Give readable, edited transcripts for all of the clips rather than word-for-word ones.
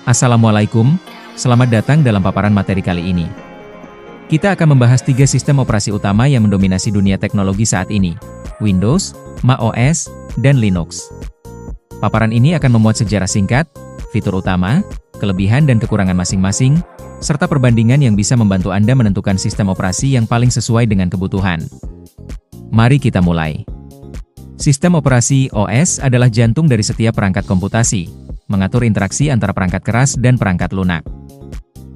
Assalamualaikum, selamat datang dalam paparan materi kali ini. Kita akan membahas 3 sistem operasi utama yang mendominasi dunia teknologi saat ini, Windows, macOS, dan Linux. Paparan ini akan memuat sejarah singkat, fitur utama, kelebihan dan kekurangan masing-masing, serta perbandingan yang bisa membantu Anda menentukan sistem operasi yang paling sesuai dengan kebutuhan. Mari kita mulai. Sistem operasi OS adalah jantung dari setiap perangkat komputasi, mengatur interaksi antara perangkat keras dan perangkat lunak.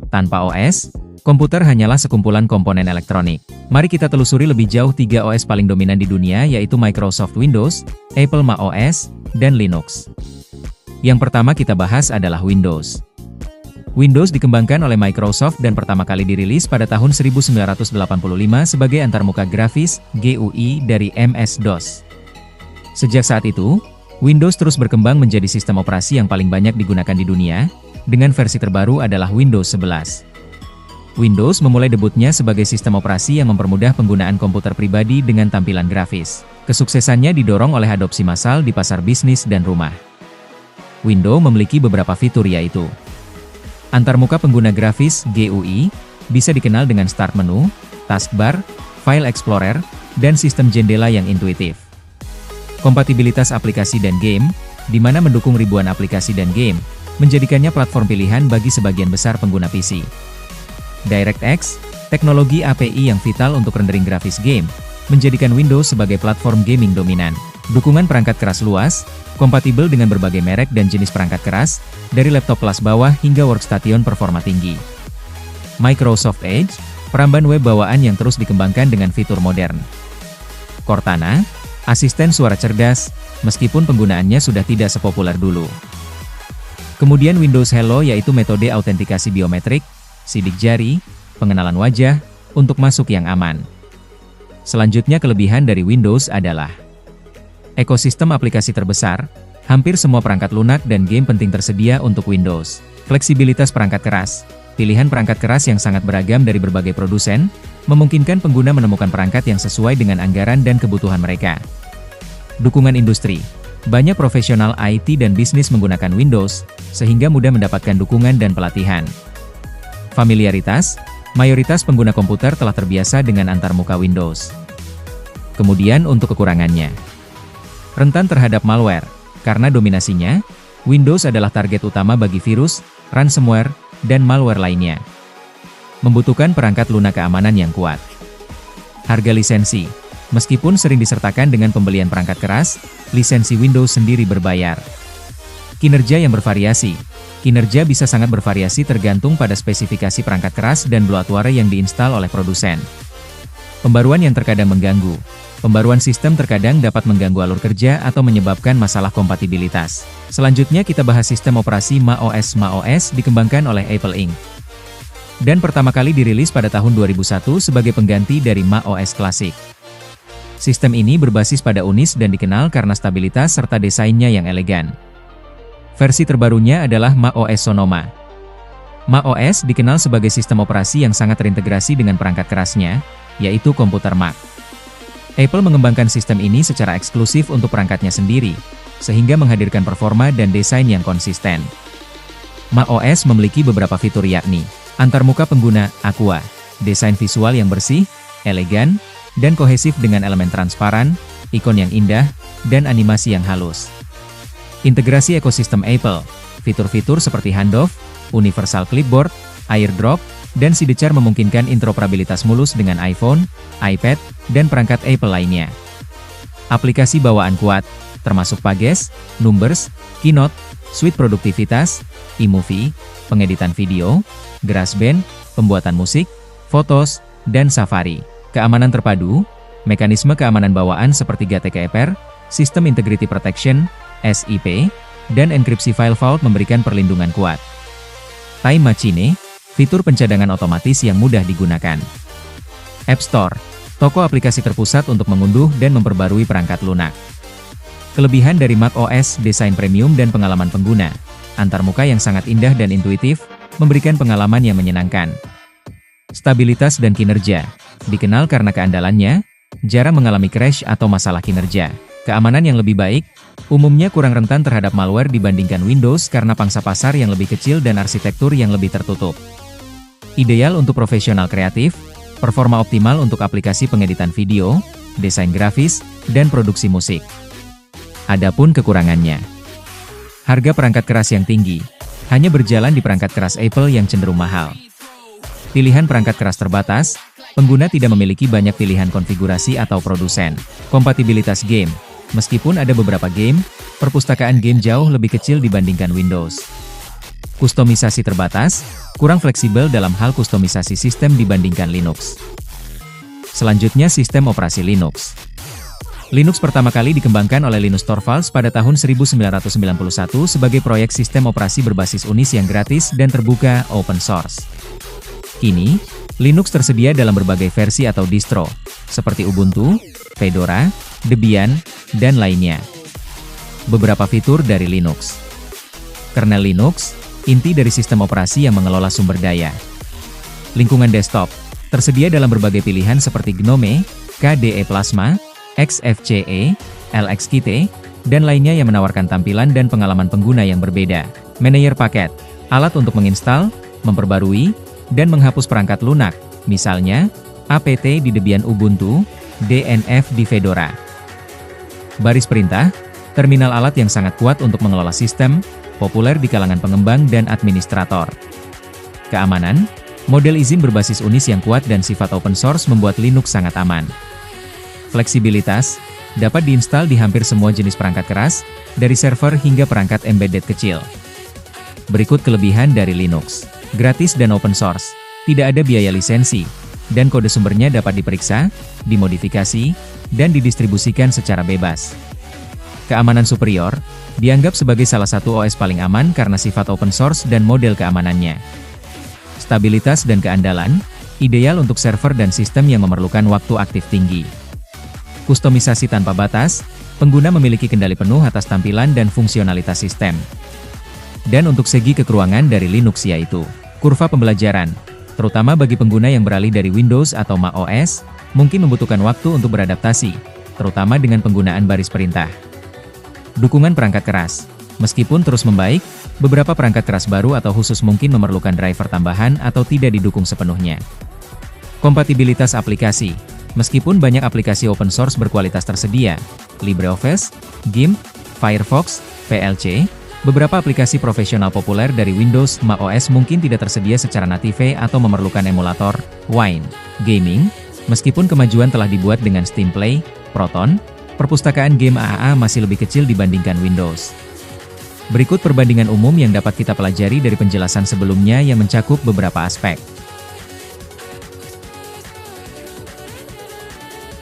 Tanpa OS, komputer hanyalah sekumpulan komponen elektronik. Mari kita telusuri lebih jauh 3 OS paling dominan di dunia, yaitu Microsoft Windows, Apple macOS, dan Linux. Yang pertama kita bahas adalah Windows. Windows dikembangkan oleh Microsoft dan pertama kali dirilis pada tahun 1985 sebagai antarmuka grafis GUI dari MS-DOS. Sejak saat itu, Windows terus berkembang menjadi sistem operasi yang paling banyak digunakan di dunia, dengan versi terbaru adalah Windows 11. Windows memulai debutnya sebagai sistem operasi yang mempermudah penggunaan komputer pribadi dengan tampilan grafis. Kesuksesannya didorong oleh adopsi massal di pasar bisnis dan rumah. Windows memiliki beberapa fitur, yaitu antarmuka pengguna grafis GUI, bisa dikenal dengan Start Menu, Taskbar, File Explorer, dan sistem jendela yang intuitif. Kompatibilitas aplikasi dan game, di mana mendukung ribuan aplikasi dan game, menjadikannya platform pilihan bagi sebagian besar pengguna PC. DirectX, teknologi API yang vital untuk rendering grafis game, menjadikan Windows sebagai platform gaming dominan. Dukungan perangkat keras luas, kompatibel dengan berbagai merek dan jenis perangkat keras, dari laptop kelas bawah hingga workstation performa tinggi. Microsoft Edge, peramban web bawaan yang terus dikembangkan dengan fitur modern. Cortana, asisten suara cerdas, meskipun penggunaannya sudah tidak sepopuler dulu. Kemudian Windows Hello, yaitu metode autentikasi biometrik, sidik jari, pengenalan wajah, untuk masuk yang aman. Selanjutnya kelebihan dari Windows adalah ekosistem aplikasi terbesar, hampir semua perangkat lunak dan game penting tersedia untuk Windows. Fleksibilitas perangkat keras, pilihan perangkat keras yang sangat beragam dari berbagai produsen, memungkinkan pengguna menemukan perangkat yang sesuai dengan anggaran dan kebutuhan mereka. Dukungan industri. Banyak profesional IT dan bisnis menggunakan Windows, sehingga mudah mendapatkan dukungan dan pelatihan. Familiaritas. Mayoritas pengguna komputer telah terbiasa dengan antarmuka Windows. Kemudian untuk kekurangannya. Rentan terhadap malware. Karena dominasinya, Windows adalah target utama bagi virus, ransomware, dan malware lainnya. Membutuhkan perangkat lunak keamanan yang kuat. Harga lisensi. Meskipun sering disertakan dengan pembelian perangkat keras, lisensi Windows sendiri berbayar. Kinerja yang bervariasi. Kinerja bisa sangat bervariasi tergantung pada spesifikasi perangkat keras dan bloatware yang diinstal oleh produsen. Pembaruan yang terkadang mengganggu. Pembaruan sistem terkadang dapat mengganggu alur kerja atau menyebabkan masalah kompatibilitas. Selanjutnya kita bahas sistem operasi macOS. macOS dikembangkan oleh Apple Inc. dan pertama kali dirilis pada tahun 2001 sebagai pengganti dari macOS klasik. Sistem ini berbasis pada Unis dan dikenal karena stabilitas serta desainnya yang elegan. Versi terbarunya adalah macOS Sonoma. macOS dikenal sebagai sistem operasi yang sangat terintegrasi dengan perangkat kerasnya, yaitu komputer Mac. Apple mengembangkan sistem ini secara eksklusif untuk perangkatnya sendiri, sehingga menghadirkan performa dan desain yang konsisten. macOS memiliki beberapa fitur, yakni antarmuka pengguna Aqua, desain visual yang bersih, elegan, dan kohesif dengan elemen transparan, ikon yang indah, dan animasi yang halus. Integrasi ekosistem Apple, fitur-fitur seperti handoff, universal clipboard, airdrop, dan sidecar memungkinkan interoperabilitas mulus dengan iPhone, iPad, dan perangkat Apple lainnya. Aplikasi bawaan kuat, termasuk Pages, Numbers, Keynote, Suite Produktivitas, iMovie, pengeditan video, GarageBand, pembuatan musik, fotos, dan Safari. Keamanan terpadu, mekanisme keamanan bawaan seperti GTKR, System Integrity Protection, SIP, dan enkripsi file vault memberikan perlindungan kuat. Time Machine, fitur pencadangan otomatis yang mudah digunakan. App Store, toko aplikasi terpusat untuk mengunduh dan memperbarui perangkat lunak. Kelebihan dari macOS, desain premium dan pengalaman pengguna. Antarmuka yang sangat indah dan intuitif, memberikan pengalaman yang menyenangkan. Stabilitas dan kinerja. Dikenal karena keandalannya, jarang mengalami crash atau masalah kinerja. Keamanan yang lebih baik, umumnya kurang rentan terhadap malware dibandingkan Windows karena pangsa pasar yang lebih kecil dan arsitektur yang lebih tertutup. Ideal untuk profesional kreatif, performa optimal untuk aplikasi pengeditan video, desain grafis, dan produksi musik. Adapun kekurangannya, harga perangkat keras yang tinggi, hanya berjalan di perangkat keras Apple yang cenderung mahal. Pilihan perangkat keras terbatas, pengguna tidak memiliki banyak pilihan konfigurasi atau produsen. Kompatibilitas game, meskipun ada beberapa game, perpustakaan game jauh lebih kecil dibandingkan Windows. Kustomisasi terbatas, kurang fleksibel dalam hal kustomisasi sistem dibandingkan Linux. Selanjutnya sistem operasi Linux. Linux pertama kali dikembangkan oleh Linus Torvalds pada tahun 1991 sebagai proyek sistem operasi berbasis Unix yang gratis dan terbuka open source. Kini, Linux tersedia dalam berbagai versi atau distro, seperti Ubuntu, Fedora, Debian, dan lainnya. Beberapa fitur dari Linux. Kernel Linux, inti dari sistem operasi yang mengelola sumber daya. Lingkungan desktop, tersedia dalam berbagai pilihan seperti GNOME, KDE Plasma, XFCE, LXQt, dan lainnya yang menawarkan tampilan dan pengalaman pengguna yang berbeda. Manajer paket, alat untuk menginstal, memperbarui, dan menghapus perangkat lunak, misalnya, apt di Debian Ubuntu, DNF di Fedora. Baris perintah, terminal alat yang sangat kuat untuk mengelola sistem, populer di kalangan pengembang dan administrator. Keamanan, model izin berbasis Unix yang kuat dan sifat open source membuat Linux sangat aman. Fleksibilitas, dapat diinstal di hampir semua jenis perangkat keras, dari server hingga perangkat embedded kecil. Berikut kelebihan dari Linux. Gratis dan open source, tidak ada biaya lisensi, dan kode sumbernya dapat diperiksa, dimodifikasi, dan didistribusikan secara bebas. Keamanan superior, dianggap sebagai salah satu OS paling aman karena sifat open source dan model keamanannya. Stabilitas dan keandalan, ideal untuk server dan sistem yang memerlukan waktu aktif tinggi. Kustomisasi tanpa batas, pengguna memiliki kendali penuh atas tampilan dan fungsionalitas sistem. Dan untuk segi kekurangan dari Linux yaitu, kurva pembelajaran, terutama bagi pengguna yang beralih dari Windows atau macOS, mungkin membutuhkan waktu untuk beradaptasi, terutama dengan penggunaan baris perintah. Dukungan perangkat keras, meskipun terus membaik, beberapa perangkat keras baru atau khusus mungkin memerlukan driver tambahan atau tidak didukung sepenuhnya. Kompatibilitas aplikasi, meskipun banyak aplikasi open source berkualitas tersedia, LibreOffice, GIMP, Firefox, VLC, beberapa aplikasi profesional populer dari Windows macOS mungkin tidak tersedia secara native atau memerlukan emulator, Wine. Gaming, meskipun kemajuan telah dibuat dengan Steam Play, Proton, perpustakaan game AAA masih lebih kecil dibandingkan Windows. Berikut perbandingan umum yang dapat kita pelajari dari penjelasan sebelumnya yang mencakup beberapa aspek.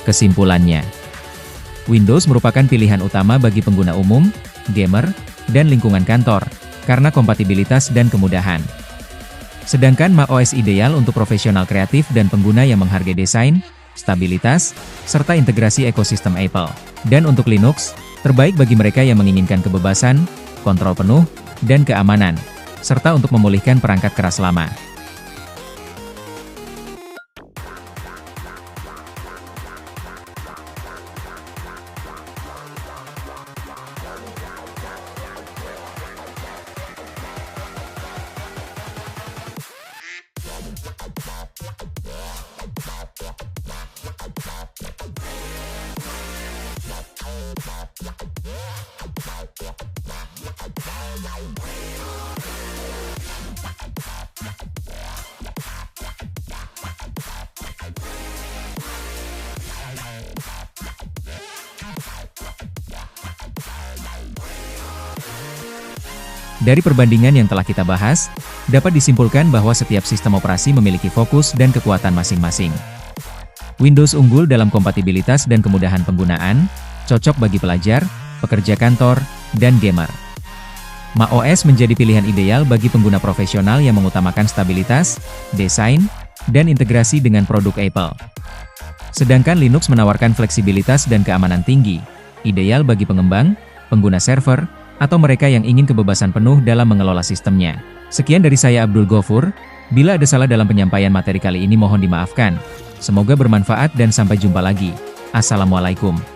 Kesimpulannya, Windows merupakan pilihan utama bagi pengguna umum, gamer, dan lingkungan kantor, karena kompatibilitas dan kemudahan. Sedangkan macOS ideal untuk profesional kreatif dan pengguna yang menghargai desain, stabilitas, serta integrasi ekosistem Apple. Dan untuk Linux, terbaik bagi mereka yang menginginkan kebebasan, kontrol penuh, dan keamanan, serta untuk memulihkan perangkat keras lama. Dari perbandingan yang telah kita bahas, dapat disimpulkan bahwa setiap sistem operasi memiliki fokus dan kekuatan masing-masing. Windows unggul dalam kompatibilitas dan kemudahan penggunaan, cocok bagi pelajar, pekerja kantor, dan gamer. macOS menjadi pilihan ideal bagi pengguna profesional yang mengutamakan stabilitas, desain, dan integrasi dengan produk Apple. Sedangkan Linux menawarkan fleksibilitas dan keamanan tinggi, ideal bagi pengembang, pengguna server, atau mereka yang ingin kebebasan penuh dalam mengelola sistemnya. Sekian dari saya Abdul Ghafur, bila ada salah dalam penyampaian materi kali ini mohon dimaafkan. Semoga bermanfaat dan sampai jumpa lagi. Assalamualaikum.